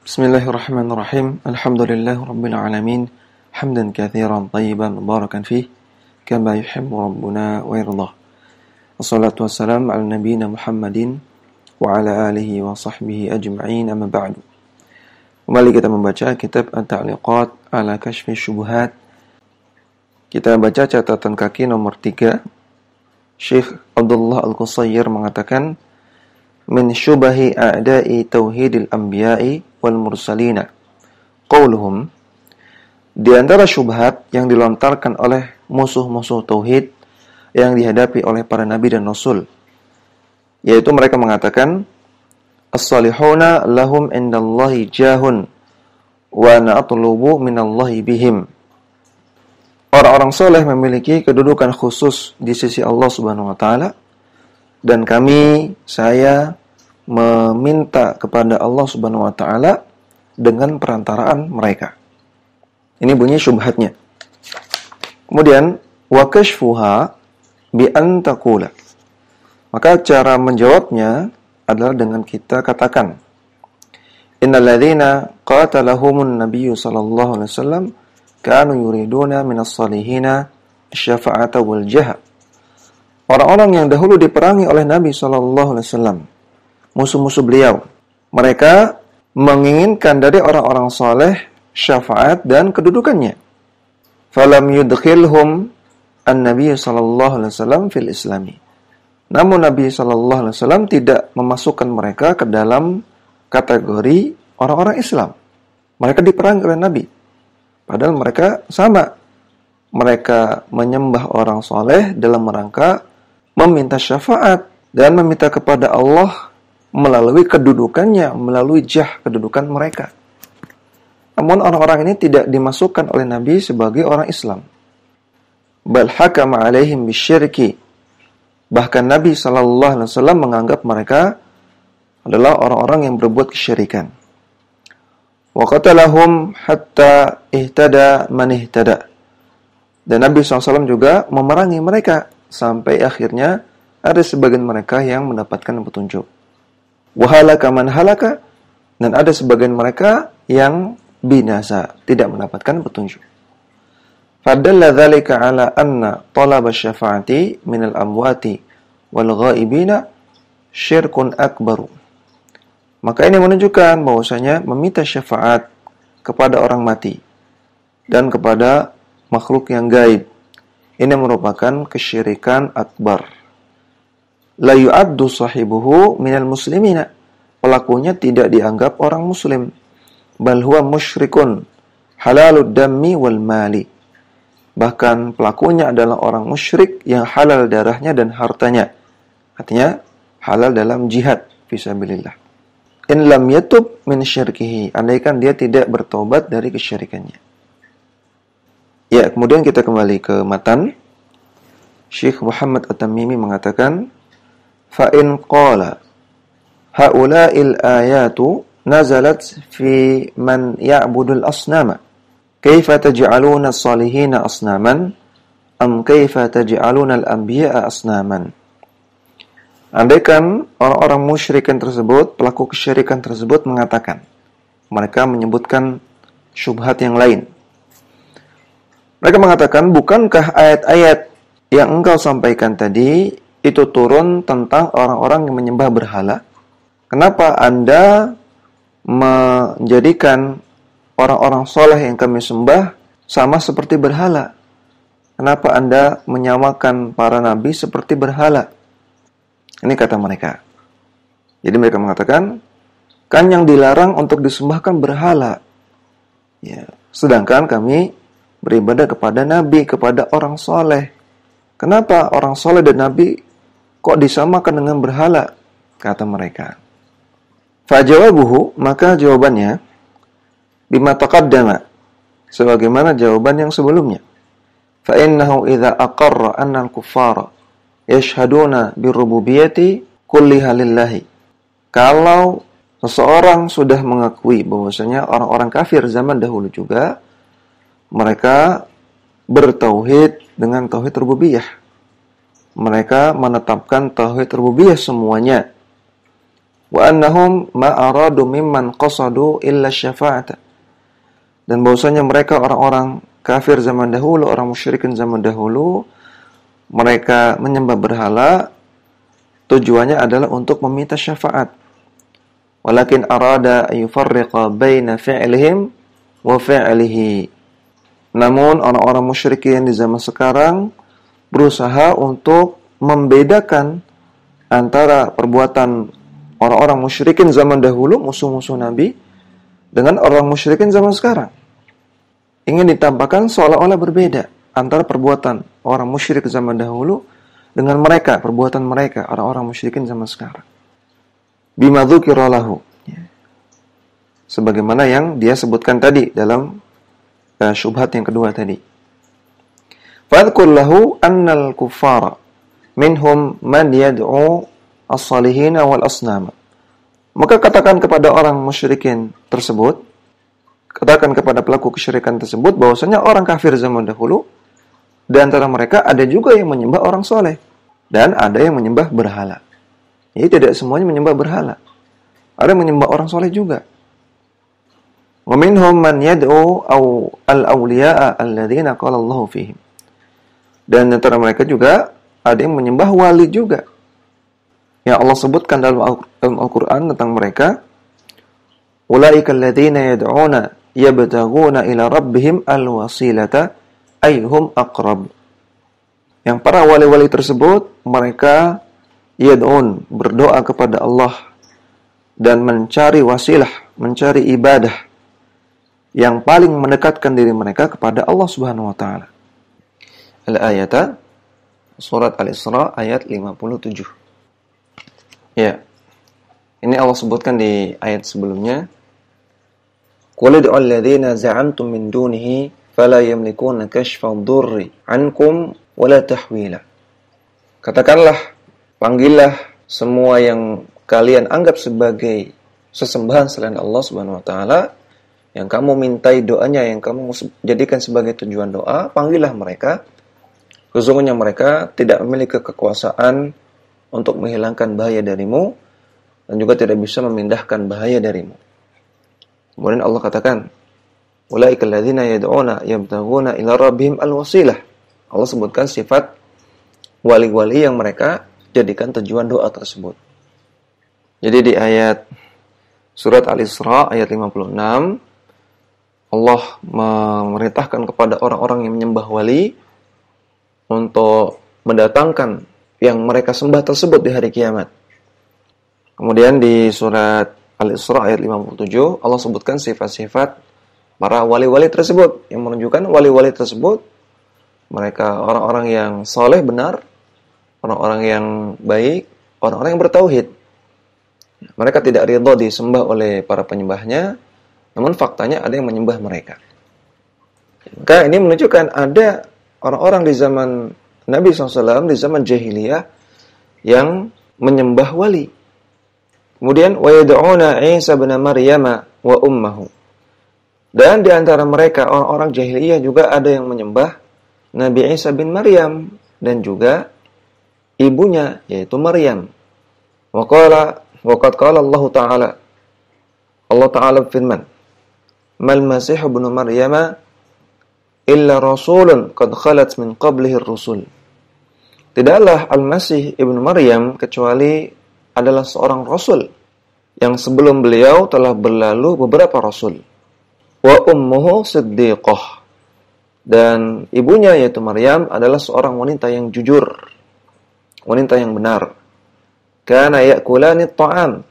Bismillahirrahmanirrahim. Alhamdulillahirabbil alamin. Hamdan katsiran thayyiban mubarakan fih kama yuhibbu rabbuna wa yardah. Wassalatu wassalamu ala nabiyyina Muhammadin wa ala alihi wa sahbihi ajma'in, amma ba'du. Kembali kita membaca kitab At-Ta'liqat ala Kashfi Syubhat. Kita baca catatan kaki nomor 3. Syekh Abdullah Al-Qusayyir mengatakan, min syubahi a'da'i tauhidil anbiya'i wal mursalina qauluhum, di antara syubhat yang dilontarkan oleh musuh-musuh tauhid yang dihadapi oleh para nabi dan rasul, yaitu mereka mengatakan as-salihuna lahum indallahi jahun wa na'tlubu minallahi bihim. Orang-orang soleh memiliki kedudukan khusus di sisi Allah Subhanahu wa taala, dan saya meminta kepada Allah Subhanahu wa taala dengan perantaraan mereka. Ini bunyi syubhatnya. Kemudian wa kashfuha bi an taqula. Maka cara menjawabnya adalah dengan kita katakan, innal ladzina qatalahumun nabiyyu sallallahu alaihi wasallam kanu yuriduna minas salihina syafa'ata wal jah. Orang-orang yang dahulu diperangi oleh Nabi SAW, musuh-musuh beliau, mereka menginginkan dari orang-orang saleh syafaat dan kedudukannya. Falam yudkhilhum an-nabiy SAW fil islami. Namun Nabi SAW tidak memasukkan mereka ke dalam kategori orang-orang Islam. Mereka diperangi oleh Nabi, padahal mereka sama. Mereka menyembah orang saleh dalam rangka meminta syafaat dan meminta kepada Allah melalui kedudukannya, melalui kedudukan mereka. Namun orang-orang ini tidak dimasukkan oleh Nabi sebagai orang Islam. Bal hakama alaihim bisyirki. Bahkan Nabi SAW menganggap mereka adalah orang-orang yang berbuat kesyirikan. Wa qatalahum hatta ihtada man ihtada. Dan Nabi SAW juga memerangi mereka sampai akhirnya ada sebagian mereka yang mendapatkan petunjuk. Wahalaka man halaka, dan ada sebagian mereka yang binasa, tidak mendapatkan petunjuk. Fadalla dzalika ala anna talab asy-syafa'ati minal amwati wal ghaibina syirkun akbaru. Maka ini menunjukkan bahwasanya meminta syafaat kepada orang mati dan kepada makhluk yang gaib, ini merupakan kesyirikan akbar. La yu'addu sahibuhu minal muslimina. Pelakunya tidak dianggap orang muslim. Bal huwa musyrikun halalud dammi wal mali. Bahkan pelakunya adalah orang musyrik yang halal darahnya dan hartanya. Artinya halal dalam jihad fisabilillah. In lam yatub min syirkihi. Andaikan dia tidak bertobat dari kesyirikannya. Ya, kemudian kita kembali ke matan. Syekh Muhammad At-Tamimi mengatakan, fa in qala haula'il ayatu nazalat fi man ya'budul asnama kaifa taj'aluna as-salihina asnaman am kaifa taj'aluna al-anbiya'a asnaman. Andaikan orang-orang musyrikan tersebut, pelaku kesyirikan tersebut mengatakan, mereka menyebutkan syubhat yang lain. Mereka mengatakan, bukankah ayat-ayat yang engkau sampaikan tadi itu turun tentang orang-orang yang menyembah berhala? Kenapa Anda menjadikan orang-orang soleh yang kami sembah sama seperti berhala? Kenapa Anda menyamakan para nabi seperti berhala? Ini kata mereka. Jadi mereka mengatakan, kan yang dilarang untuk disembahkan berhala. Ya, sedangkan kami beribadah kepada nabi, kepada orang soleh. Kenapa orang soleh dan nabi kok disamakan dengan berhala? Kata mereka. Fajawabuhu, maka jawabannya bima taqaddama, sebagaimana jawaban yang sebelumnya. Fa innahu idza aqarra anna al-kuffara yashhaduna birububiyyati kulliha lillahi. Kalau seseorang sudah mengakui bahwasanya orang-orang kafir zaman dahulu juga mereka bertauhid dengan tauhid rububiyah. Mereka menetapkan tauhid rububiyah semuanya. Wa annahum ma aradu mimman qasadu illa syafa'ata. Dan bahwasanya mereka orang-orang kafir zaman dahulu, orang musyrikin zaman dahulu, mereka menyembah berhala tujuannya adalah untuk meminta syafaat. Walakin arada yufarriqa baina fi'lihim wa fi'lihi. Namun orang-orang musyrikin di zaman sekarang berusaha untuk membedakan antara perbuatan orang-orang musyrikin zaman dahulu, musuh-musuh Nabi, dengan orang musyrikin zaman sekarang. Ingin ditampakkan seolah-olah berbeda antara perbuatan orang musyrik zaman dahulu dengan mereka, perbuatan mereka, orang-orang musyrikin zaman sekarang. Bima dzukira lahu. Sebagaimana yang dia sebutkan tadi dalam syubhat yang kedua tadi. Fadhkur lahu annal kuffara minhum man yad'u as-salihin wal asnam. Maka katakan kepada orang musyrikin tersebut, katakan kepada pelaku kesyirikan tersebut bahwasanya orang kafir zaman dahulu di antara mereka ada juga yang menyembah orang soleh dan ada yang menyembah berhala. Jadi tidak semuanya menyembah berhala. Ada yang menyembah orang soleh juga. Wa minhum man yad'u al-awliya'a alladziina qala Allahu fihim. Dan antara mereka juga ada yang menyembah wali juga. Yang Allah sebutkan dalam Al-Qur'an tentang mereka, ulaika alladziina yad'una yabtaghuna ila rabbihim al-wasilata ayyuhum aqrab. Yang para wali-wali tersebut mereka yad'un, berdoa kepada Allah dan mencari wasilah, mencari ibadah yang paling mendekatkan diri mereka kepada Allah Subhanahu wa taala. Al-ayata surat Al-Isra ayat 57. Ya. Ini Allah sebutkan di ayat sebelumnya. Qul ud'u alladziina za'amtum min dunihi fala yamlikuna kashfa ad-durri 'ankum wala tahwila. Katakanlah, panggillah semua yang kalian anggap sebagai sesembahan selain Allah Subhanahu wa taala, yang kamu mintai doanya, yang kamu jadikan sebagai tujuan doa, panggillah mereka. Sesungguhnya mereka tidak memiliki kekuasaan untuk menghilangkan bahaya darimu dan juga tidak bisa memindahkan bahaya darimu. Kemudian Allah katakan, ulaikal ladzina yad'una yabtaghuna ila rabbihim al-wasilah. Allah sebutkan sifat wali-wali yang mereka jadikan tujuan doa tersebut. Jadi di ayat surat Al-Isra ayat 56, Allah memerintahkan kepada orang-orang yang menyembah wali untuk mendatangkan yang mereka sembah tersebut di hari kiamat. Kemudian di surat Al-Isra ayat 57, Allah sebutkan sifat-sifat para wali-wali tersebut, yang menunjukkan wali-wali tersebut mereka orang-orang yang saleh benar, orang-orang yang baik, orang-orang yang bertauhid. Mereka tidak ridha disembah oleh para penyembahnya, namun faktanya ada yang menyembah mereka. Maka ini menunjukkan ada orang-orang di zaman Nabi SAW, di zaman jahiliyah, yang menyembah wali. Kemudian, وَيَدْعُونَ عِيسَى بْنَ مَرْيَمَ وَأُمَّهُ. Dan di antara mereka, orang-orang jahiliyah juga ada yang menyembah Nabi Isa bin Maryam dan juga ibunya, yaitu Maryam. وَقَدْ قَالَ اللَّهُ تَعَالَى, Allah Ta'ala firman, Mal Masih ibn Maryam illa rasulun qad khalat min qablihi ar-rusul. Tidaklah Al-Masih ibn Maryam kecuali adalah seorang rasul yang sebelum beliau telah berlalu beberapa rasul. Wa ummuhu siddiqah. Dan ibunya yaitu Maryam adalah seorang wanita yang jujur, wanita yang benar. Kana ya'kulani at-ta'am.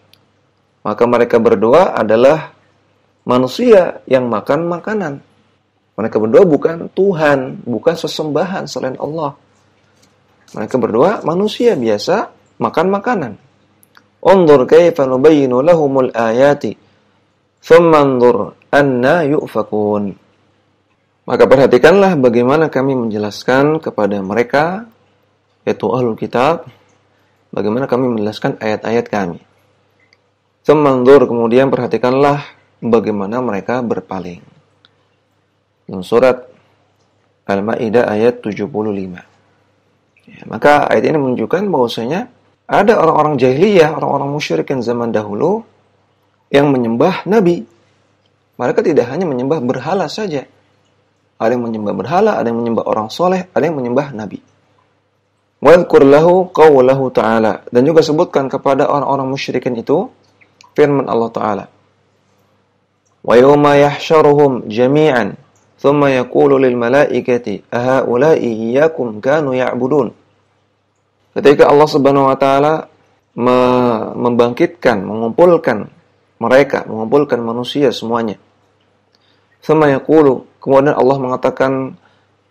Maka mereka berdua adalah manusia yang makan makanan. Mereka berdua bukan Tuhan, bukan sesembahan selain Allah. Mereka berdua manusia biasa makan makanan. Unzur kaifa nubayyinu lahumul ayati, thumma anzur anna yufakun. Maka perhatikanlah bagaimana kami menjelaskan kepada mereka, yaitu Ahlul Kitab, bagaimana kami menjelaskan ayat-ayat kami. Thumma anzur, kemudian perhatikanlah bagaimana mereka berpaling. Dalam surat Al-Maidah ayat 75. Ya, maka ayat ini menunjukkan bahwasanya Ada orang-orang jahiliyah, orang-orang musyrikin zaman dahulu yang menyembah nabi. Mereka tidak hanya menyembah berhala saja. Ada yang menyembah berhala, ada yang menyembah orang soleh, ada yang menyembah nabi. Wadhkur lahu qawlahu ta'ala. Dan juga sebutkan kepada orang-orang musyrikin itu firman Allah Ta'ala. Wa yawma yahsyaruhum jami'an thumma yaqulu lil malaikati ahaula'i iyyakum kanu ya'budun. Ketika Allah Subhanahu wa taala membangkitkan, mengumpulkan mereka, mengumpulkan manusia semuanya. Thumma yaqulu, kemudian Allah mengatakan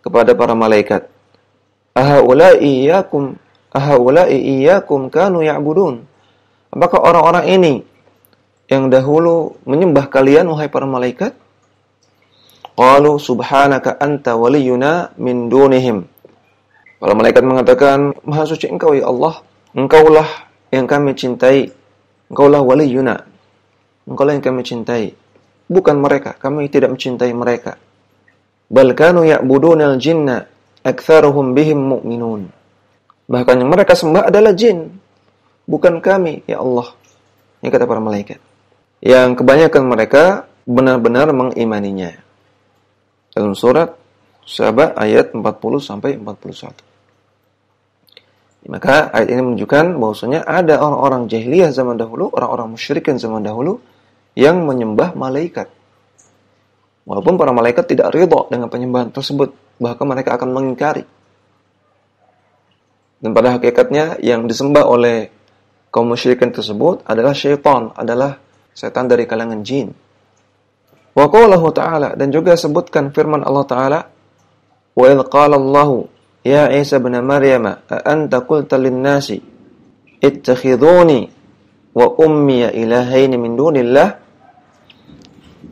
kepada para malaikat, ahaula'i iyyakum kanu ya'budun. Apakah orang-orang ini yang dahulu menyembah kalian wahai para malaikat? Qalu subhanaka anta waliyuna min dunihim. Para malaikat mengatakan, Maha suci Engkau ya Allah, Engkaulah yang kami cintai, Engkaulah waliyuna, Engkaulah yang kami cintai. Bukan mereka, kami tidak mencintai mereka. Bal kanu ya'budunal jinna aktsaruhum bihim mu'minun. Bahkan yang mereka sembah adalah jin, bukan kami ya Allah. Ini kata para malaikat. Yang kebanyakan mereka benar-benar mengimaninya. Dalam surat Saba ayat 40 sampai 41. Maka ayat ini menunjukkan bahwasanya ada orang-orang jahiliyah zaman dahulu, orang-orang musyrikin zaman dahulu yang menyembah malaikat. Walaupun para malaikat tidak ridha dengan penyembahan tersebut, bahkan mereka akan mengingkari. Dan pada hakikatnya yang disembah oleh kaum musyrikin tersebut adalah syaitan, adalah setan dari kalangan jin. Wa qawluhu ta'ala, dan juga sebutkan firman Allah Ta'ala, wa idh qala Allah ya Isa ibn Maryam a anta qulta lin-nasi ittakhiduni wa ummi ilahaini min dunillah.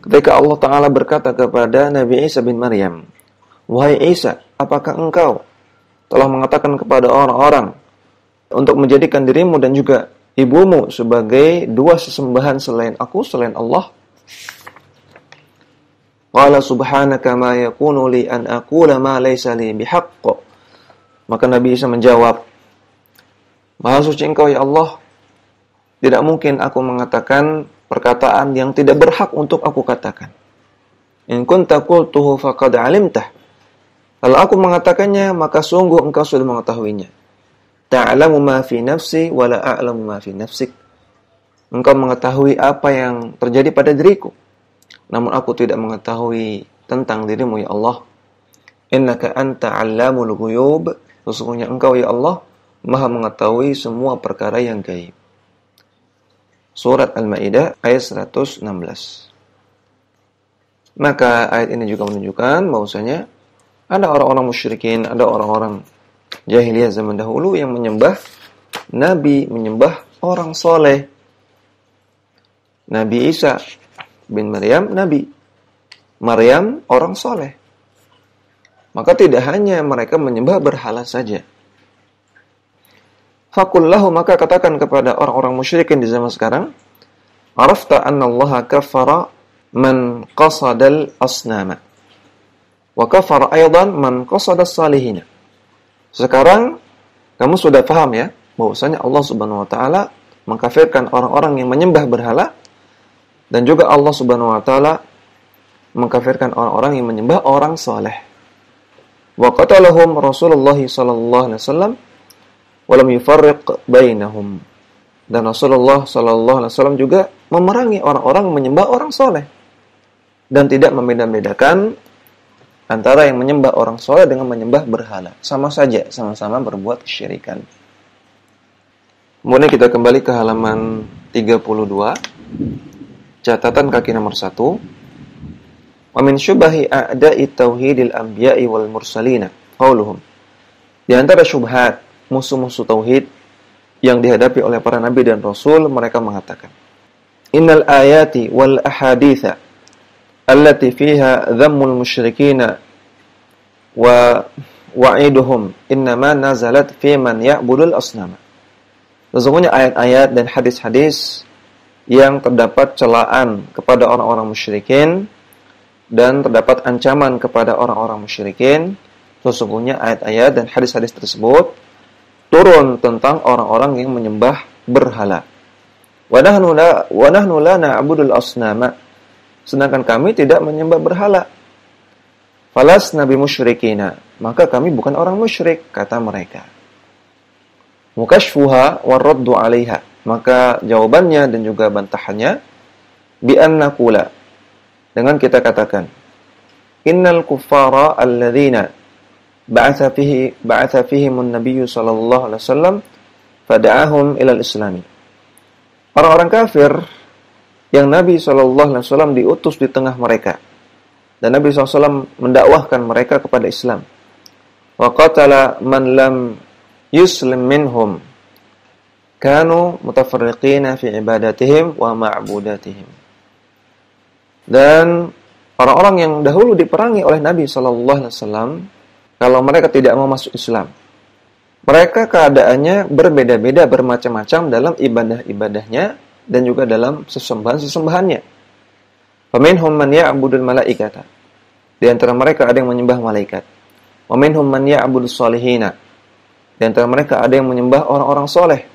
Ketika Allah Ta'ala berkata kepada Nabi Isa bin Maryam, wahai Isa, apakah engkau telah mengatakan kepada orang-orang untuk menjadikan dirimu dan juga ibumu sebagai dua sesembahan selain aku, selain Allah? Qala subhanaka ma yakunu li an aqula ma laysa li bihaqq. Maka Nabi Isa menjawab, Maha suci Engkau ya Allah, tidak mungkin aku mengatakan perkataan yang tidak berhak untuk aku katakan. In kunta qultuhu faqad alimtah. Kalau aku mengatakannya, maka sungguh engkau sudah mengetahuinya. Ta'lamu ma fi nafsi wa la a'lamu ma fi nafsik. Engkau mengetahui apa yang terjadi pada diriku, namun aku tidak mengetahui tentang dirimu ya Allah. Innaka anta 'allamul ghuyub. Sesungguhnya engkau ya Allah Maha mengetahui semua perkara yang gaib. Surat Al-Maidah ayat 116. Maka ayat ini juga menunjukkan bahwasanya ada orang-orang musyrikin, ada orang-orang jahiliyah zaman dahulu yang menyembah nabi, menyembah orang soleh. Nabi Isa bin Maryam, nabi. Maryam, orang soleh. Maka tidak hanya mereka menyembah berhala saja. Fakullahu, maka katakan kepada orang-orang musyrikin di zaman sekarang, arafta anna Allah kafara man qasadal asnama wa kafara aydan man qasadas salihina. Sekarang kamu sudah paham ya bahwasanya Allah Subhanahu wa taala mengkafirkan orang-orang yang menyembah berhala, dan juga Allah Subhanahu wa taala mengkafirkan orang-orang yang menyembah orang saleh. Wa qatalahum Rasulullah sallallahu alaihi wasallam wa lam yufarriq bainahum. Dan Rasulullah sallallahu alaihi wasallam juga memerangi orang-orang yang menyembah orang saleh dan tidak membeda-bedakan antara yang menyembah orang saleh dengan menyembah berhala. Sama saja, sama-sama berbuat kesyirikan. Kemudian kita kembali ke halaman 32. Catatan kaki nomor 1. Wa min syubahi a'da'i tauhidil anbiya'i wal mursalina qauluhum. Di antara syubhat musuh-musuh tauhid yang dihadapi oleh para nabi dan rasul, mereka mengatakan, innal ayati wal ahaditha allati fiha dhammul musyrikina wa wa'iduhum innama nazalat fi man ya'budul asnama. Sesungguhnya ayat-ayat dan hadis-hadis yang terdapat celaan kepada orang-orang musyrikin dan terdapat ancaman kepada orang-orang musyrikin, sesungguhnya ayat-ayat dan hadis-hadis tersebut turun tentang orang-orang yang menyembah berhala. Wa nahnu la na'budul asnama. Sedangkan kami tidak menyembah berhala. Falasna bimusyrikina. Maka kami bukan orang musyrik, kata mereka. Mukashfuha warraddu 'alaiha. Maka jawabannya dan juga bantahannya bi an naqula. Dengan kita katakan, innal kuffara alladzina ba'atha fihim an-nabiy sallallahu alaihi wasallam fada'ahum ila al-islam. Orang-orang kafir yang Nabi sallallahu alaihi wasallam diutus di tengah mereka, dan Nabi sallallahu alaihi wasallam mendakwahkan mereka kepada Islam. Wa qatala man lam yuslim minhum kanu mutafarriqina fi ibadatihim wa ma'budatihim. Dan orang-orang yang dahulu diperangi oleh Nabi sallallahu alaihi wasallam, kalau mereka tidak mau masuk Islam, mereka keadaannya berbeda-beda, bermacam-macam dalam ibadah-ibadahnya dan juga dalam sesembahan-sesembahannya. Faminhum man ya'budul malaikata. Di antara mereka ada yang menyembah malaikat. Wa minhum man ya'budus salihina. Di antara mereka ada yang menyembah orang-orang soleh.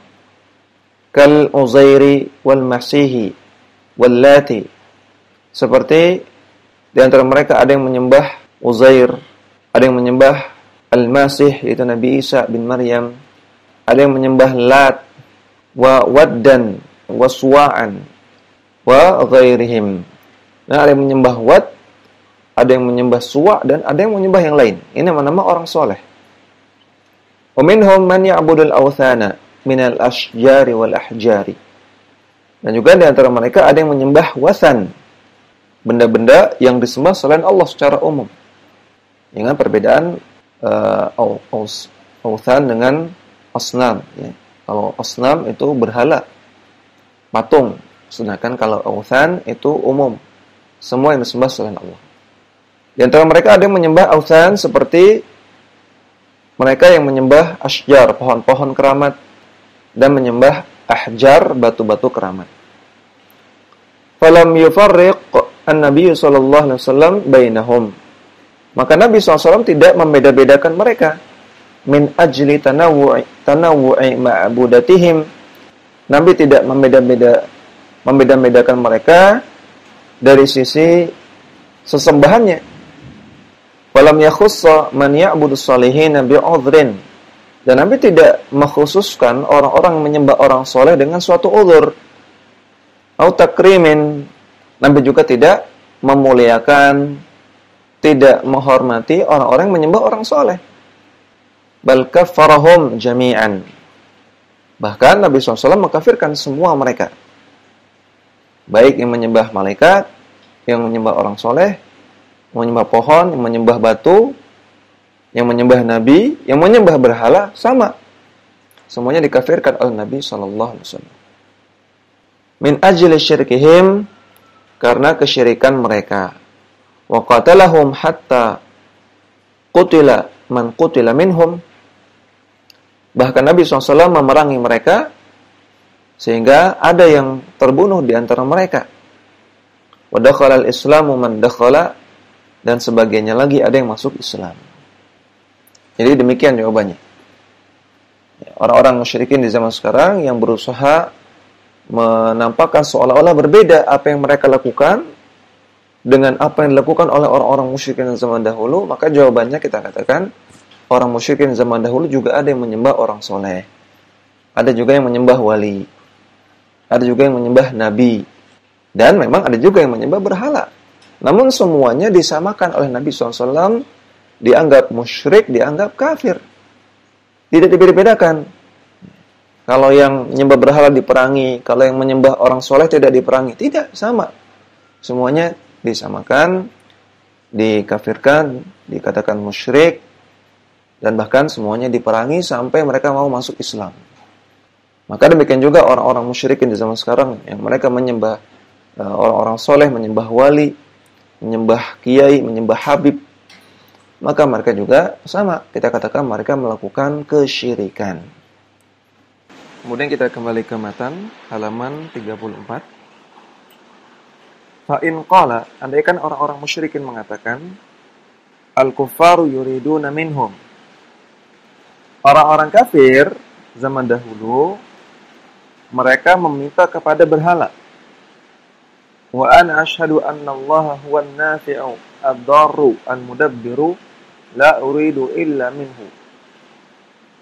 Kal Uzairi wal Masihi wal Lati. Seperti di antara mereka ada yang menyembah Uzair, ada yang menyembah Al-Masih, yaitu Nabi Isa bin Maryam, ada yang menyembah Lat, wa Waddan, wa Suwa'an, wa ghairihim. Nah, ada yang menyembah Wad, ada yang menyembah Suwa', dan ada yang menyembah yang lain. Ini nama-nama orang soleh. Wa minhum man ya'budul awthana minal ashjari wal ahjari. Dan juga di antara mereka ada yang menyembah wasan, benda-benda yang disembah selain Allah secara umum. Dengan perbedaan awthan dengan asnam, ya. Kalau asnam itu berhala, patung, sedangkan kalau awthan itu umum, semua yang disembah selain Allah. Di antara mereka ada yang menyembah awthan seperti mereka yang menyembah asjar, pohon-pohon keramat, dan menyembah ahjar, batu-batu keramat. Falam yufarriq an-nabiy sallallahu alaihi wasallam bainahum. Maka Nabi SAW tidak membeda-bedakan mereka. Min ajli tanawu'i ma'budatihim. Nabi tidak membeda-bedakan mereka dari sisi sesembahannya. Walam yakhussa man ya'budus salihina bi'udhrin. Dan Nabi tidak mengkhususkan orang-orang menyembah orang soleh dengan suatu uzur. Au takrimin. Nabi juga tidak memuliakan, tidak menghormati orang-orang yang menyembah orang soleh. Bal kaffarahum jami'an. Bahkan Nabi SAW mengkafirkan semua mereka. Baik yang menyembah malaikat, yang menyembah orang soleh, yang menyembah pohon, yang menyembah batu, yang menyembah nabi, yang menyembah berhala, sama. Semuanya dikafirkan oleh Nabi SAW. Min ajli syirkihim, karena kesyirikan mereka. Wa qatalahum hatta qutila man qutila minhum. Bahkan Nabi SAW memerangi mereka sehingga ada yang terbunuh di antara mereka. Wa dakhala al-islamu man dakhala, dan sebagainya lagi ada yang masuk Islam. Jadi demikian jawabannya. Orang-orang musyrikin di zaman sekarang yang berusaha menampakkan seolah-olah berbeda apa yang mereka lakukan dengan apa yang dilakukan oleh orang-orang musyrikin zaman dahulu, maka jawabannya kita katakan, orang musyrikin zaman dahulu juga ada yang menyembah orang soleh, ada juga yang menyembah wali, ada juga yang menyembah nabi, dan memang ada juga yang menyembah berhala. Namun semuanya disamakan oleh Nabi SAW, dianggap musyrik, dianggap kafir, tidak dibeda-bedakan. Kalau yang menyembah berhala diperangi, kalau yang menyembah orang soleh tidak diperangi, tidak, sama. Semuanya disamakan, dikafirkan, dikatakan musyrik, dan bahkan semuanya diperangi sampai mereka mau masuk Islam. Maka demikian juga orang-orang musyrikin di zaman sekarang yang mereka menyembah orang-orang soleh, menyembah wali, menyembah kiai, menyembah habib, maka mereka juga sama, kita katakan mereka melakukan kesyirikan. Kemudian kita kembali ke matan halaman 34. Fa'in qala, andaikan orang-orang musyrikin mengatakan, al-kuffaru yuriduna minhum. Orang-orang kafir zaman dahulu mereka meminta kepada berhala. Wa ana asyhadu anna Allah huwan nafi'u ad-darru al-mudabbiru la uridu illa minhu.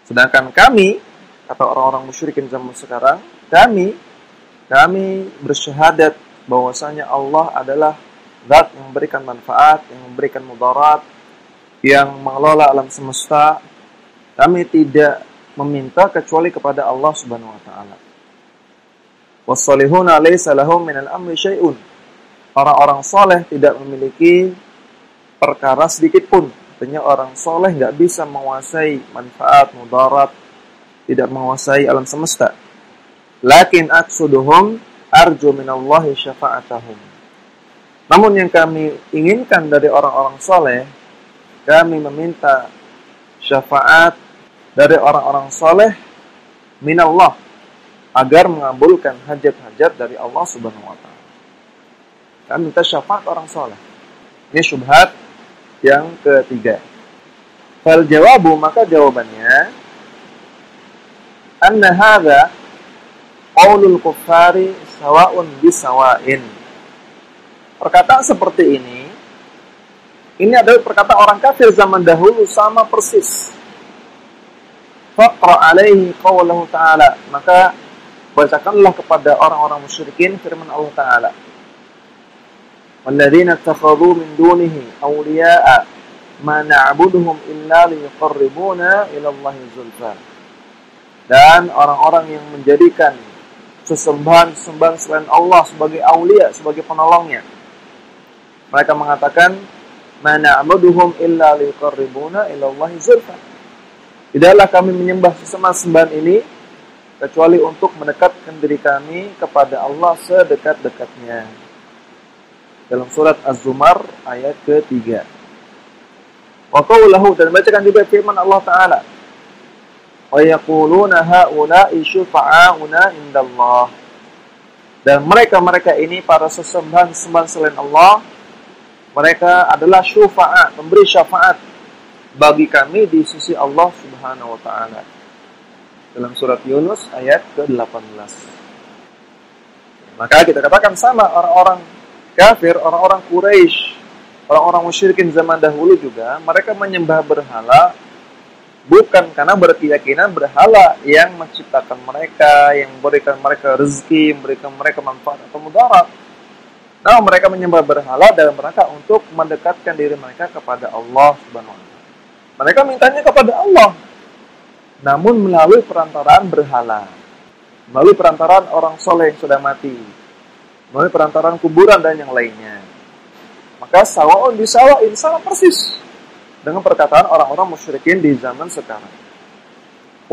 Sedangkan kami, kata orang-orang musyrikin zaman sekarang, kami bersyahadat bahwasanya Allah adalah zat yang memberikan manfaat, yang memberikan mudarat, yang mengelola alam semesta. Kami tidak meminta kecuali kepada Allah Subhanahu wa taala. Was-salihuna laysa lahum minal amri syai'un. Orang-orang soleh tidak memiliki perkara sedikit pun. Artinya orang soleh enggak bisa menguasai manfaat, mudarat, tidak menguasai alam semesta. Lakin aqsuduhum arju minallahi syafa'atahum. Namun yang kami inginkan dari orang-orang soleh, kami meminta syafaat dari orang-orang soleh minallah, agar mengabulkan hajat-hajat dari Allah Subhanahu wa taala. Kami minta syafaat orang soleh. Ini syubhat yang ketiga. Fal jawabu, maka jawabannya, anna hadza qaulul kuffari sawa'un bisawa'in. Perkataan seperti ini adalah perkataan orang kafir zaman dahulu sama persis. Faqra alaihi qawluhu ta'ala, maka bacakanlah kepada orang-orang musyrikin firman Allah Ta'ala. Walladzina takhadhu min dunihi awliya'a ma na'buduhum illa liyuqarribuna ila Allahi zulfa. Dan orang-orang yang menjadikan sesembahan selain Allah sebagai aulia, sebagai penolongnya. Mereka mengatakan ma na'buduhum illa liyuqarribuna ila Allahi zulfa. Tidaklah kami menyembah sesembahan ini kecuali untuk mendekatkan diri kami kepada Allah sedekat-dekatnya. Dalam surat Az-Zumar ayat ke-3. Wa qawluhu, dan bacakan juga firman Allah Ta'ala. Wa yaquluna ha'ula'i syufa'auna indallah. Dan mereka ini para sesembahan selain Allah, mereka adalah syufa'a, memberi syafaat bagi kami di sisi Allah Subhanahu wa taala. Dalam surat Yunus ayat ke-18. Maka kita katakan sama orang-orang kafir, orang-orang Quraisy, orang-orang musyrikin zaman dahulu juga, mereka menyembah berhala bukan karena berkeyakinan berhala yang menciptakan mereka, yang memberikan mereka rezeki, memberikan mereka manfaat atau mudarat. Nah, mereka menyembah berhala dalam rangka untuk mendekatkan diri mereka kepada Allah Subhanahu wa taala. Mereka mintanya kepada Allah, namun melalui perantaraan berhala, melalui perantaraan orang soleh yang sudah mati, melalui perantaraan kuburan dan yang lainnya. Maka sawa'un bisawa'in, sama persis dengan perkataan orang-orang musyrikin di zaman sekarang.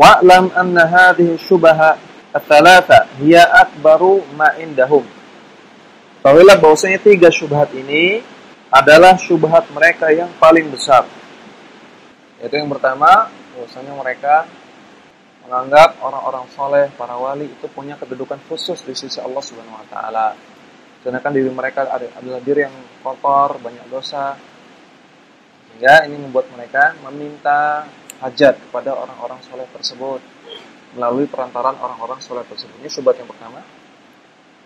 Wa'lam anna hadhihi syubaha ats-tsalatsa hiya akbaru ma indahum. Tahuilah bahwasanya 3 syubhat ini adalah syubhat mereka yang paling besar. Yaitu yang pertama, bahwasanya mereka menganggap orang-orang soleh, para wali itu punya kedudukan khusus di sisi Allah Subhanahu wa taala. Sedangkan diri mereka adalah diri yang kotor, banyak dosa. Sehingga ini membuat mereka meminta hajat kepada orang-orang soleh tersebut melalui perantaraan orang-orang soleh tersebut. Ini syubhat yang pertama.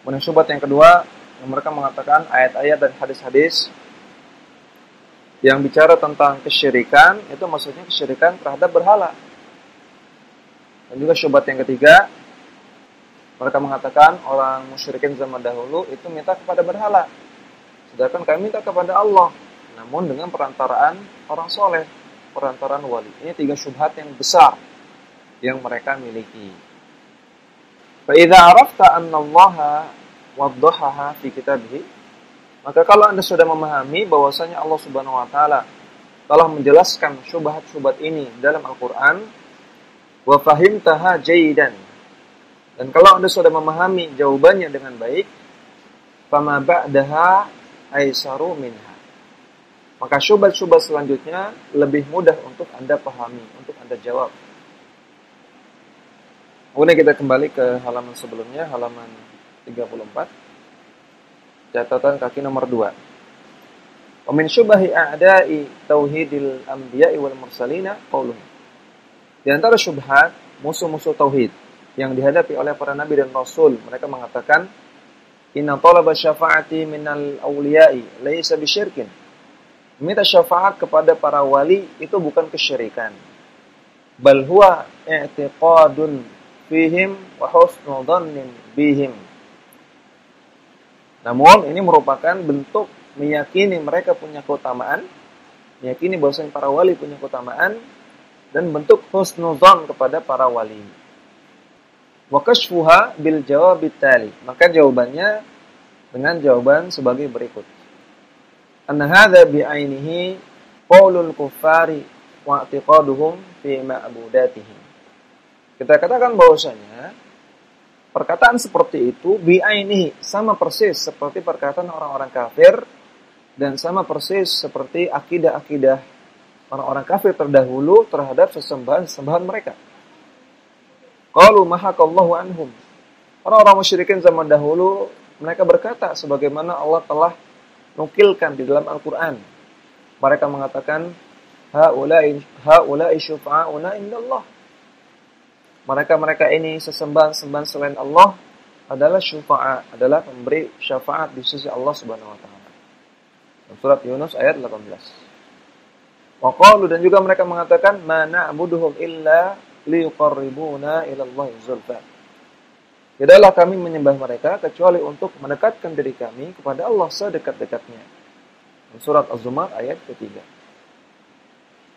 Kemudian syubhat yang kedua, yang mereka mengatakan ayat-ayat dan hadis-hadis yang bicara tentang kesyirikan, itu maksudnya kesyirikan terhadap berhala. Dan juga syubhat yang ketiga, mereka mengatakan orang musyrikin zaman dahulu itu minta kepada berhala, sedangkan kami minta kepada Allah, namun dengan perantaraan orang soleh, perantaraan wali. Ini 3 syubhat yang besar yang mereka miliki. Fa idza arafta anna Allah waddahaha fi kitabih, maka kalau Anda sudah memahami bahwasanya Allah Subhanahu wa taala telah menjelaskan syubhat-syubhat ini dalam Al-Qur'an, wa fahimtaha jayyidan, dan kalau Anda sudah memahami jawabannya dengan baik, fama ba'daha aisaru minha, maka syubhat-syubhat selanjutnya lebih mudah untuk Anda pahami, untuk Anda jawab. Kemudian kita kembali ke halaman sebelumnya, halaman 34. Catatan kaki nomor 2. Wa min syubahi a'da'i tauhidil anbiya'i wal mursalina qauluhum. Di antara syubhat musuh-musuh tauhid yang dihadapi oleh para nabi dan rasul. Mereka mengatakan, inna talaba syafa'ati minal awliya'i laysa bisyirkin. Meminta syafaat kepada para wali itu bukan kesyirikan. Bal huwa i'tiqadun fihim wa husnul dhannin bihim. Namun ini merupakan bentuk meyakini mereka punya keutamaan, meyakini bahwasanya para wali punya keutamaan, dan bentuk husnuzan kepada para wali. Wa kashfuha bil jawab tali. Maka jawabannya dengan jawaban sebagai berikut. Anna hadza bi ainihi qaulul kuffari wa i'tiqaduhum fi ma'budatihim. Kita katakan bahwasanya perkataan seperti itu bi ainihi sama persis seperti perkataan orang-orang kafir dan sama persis seperti akidah-akidah orang-orang kafir terdahulu terhadap sesembahan mereka. Qalu mahakallahu anhum. Orang-orang musyrikin zaman dahulu mereka berkata sebagaimana Allah telah nukilkan di dalam Al-Qur'an. Mereka mengatakan haula'i syufa'una indallah. Mereka ini sesembahan-sembahan selain Allah adalah syufa'a, adalah pemberi syafaat di sisi Allah Subhanahu wa taala. Surat Yunus ayat 18. Wa qalu, dan juga mereka mengatakan ma na'buduhum illa liqarribuna ila Allahi zulfa. Tidaklah kami menyembah mereka kecuali untuk mendekatkan diri kami kepada Allah sedekat-dekatnya. Surat Az-Zumar ayat ketiga.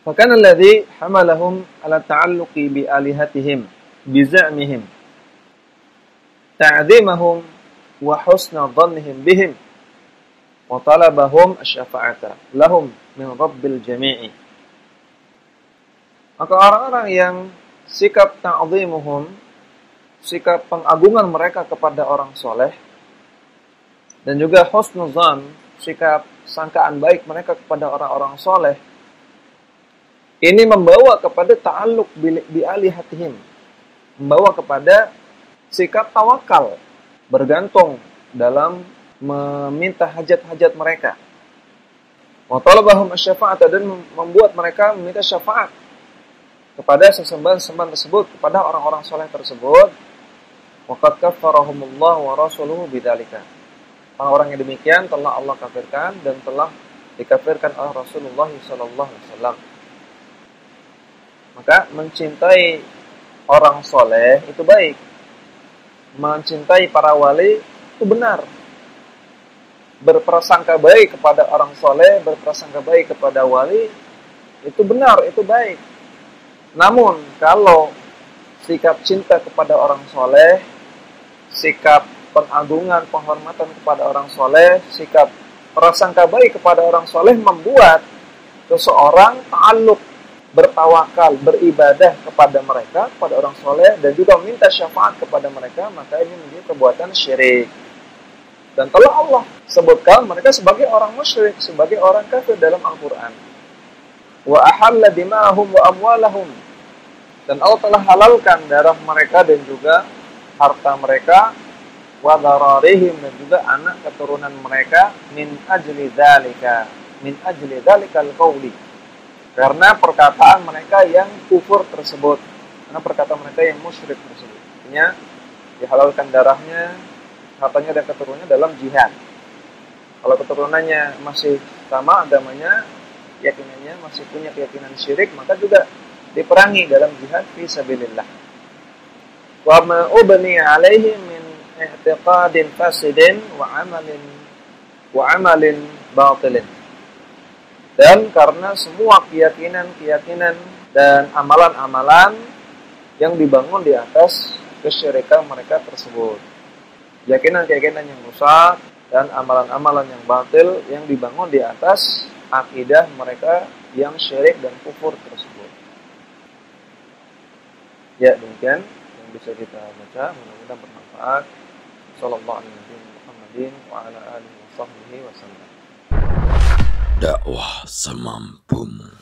Fakana alladhi hamalahum ala ta'alluqi bi alihatihim bi za'mihim ta'zimahum wa husna dhannihim bihim wa talabahum asy-syafa'ata lahum min rabbil jami'i. Maka orang-orang yang sikap ta'zimuhum, sikap pengagungan mereka kepada orang soleh, dan juga husnuzan, sikap sangkaan baik mereka kepada orang-orang soleh, ini membawa kepada ta'alluq bi alihatihim, membawa kepada sikap tawakal, bergantung dalam meminta hajat-hajat mereka. Wa talabahum asy-syafa'ata, dan membuat mereka meminta syafaat kepada sesembahan-sembahan tersebut, kepada orang-orang soleh tersebut. Wa qad kaffarahumullahu wa rasuluhu bidzalika. Orang-orang yang demikian telah Allah kafirkan dan telah dikafirkan oleh Rasulullah sallallahu alaihi wasallam. Maka mencintai orang soleh itu baik. Mencintai para wali itu benar. Berprasangka baik kepada orang soleh, berprasangka baik kepada wali, itu benar, itu baik. Namun, kalau sikap cinta kepada orang soleh, sikap pengagungan, penghormatan kepada orang soleh, sikap prasangka baik kepada orang soleh membuat seseorang ta'alluq, bertawakal, beribadah kepada mereka, kepada orang soleh, dan juga meminta syafaat kepada mereka, maka ini menjadi perbuatan syirik. Dan telah Allah sebutkan mereka sebagai orang musyrik, sebagai orang kafir dalam Al-Quran. Wa ahalla dima'ahum wa amwalahum. Dan Allah telah halalkan darah mereka dan juga harta mereka, wa dhararihim, dan juga anak keturunan mereka, min ajli dzalikal qawli. Karena perkataan mereka yang kufur tersebut, karena perkataan mereka yang musyrik tersebut. Artinya dihalalkan darahnya, hartanya dan keturunannya dalam jihad. Kalau keturunannya masih sama agamanya, keyakinannya masih punya keyakinan syirik, maka juga diperangi dalam jihad fi sabilillah. Wa ma ubni alaihi min i'tiqadin fasidin wa amalin batilin. Dan karena semua keyakinan dan amalan-amalan yang dibangun di atas kesyirikan mereka tersebut. Keyakinan-keyakinan yang rusak dan amalan-amalan yang batil yang dibangun di atas akidah mereka yang syirik dan kufur tersebut. Ya, demikian yang bisa kita baca, mudah-mudahan bermanfaat. Sallallahu alaihi wa ala alihi wa sahbihi wasallam. Dakwah semampumu.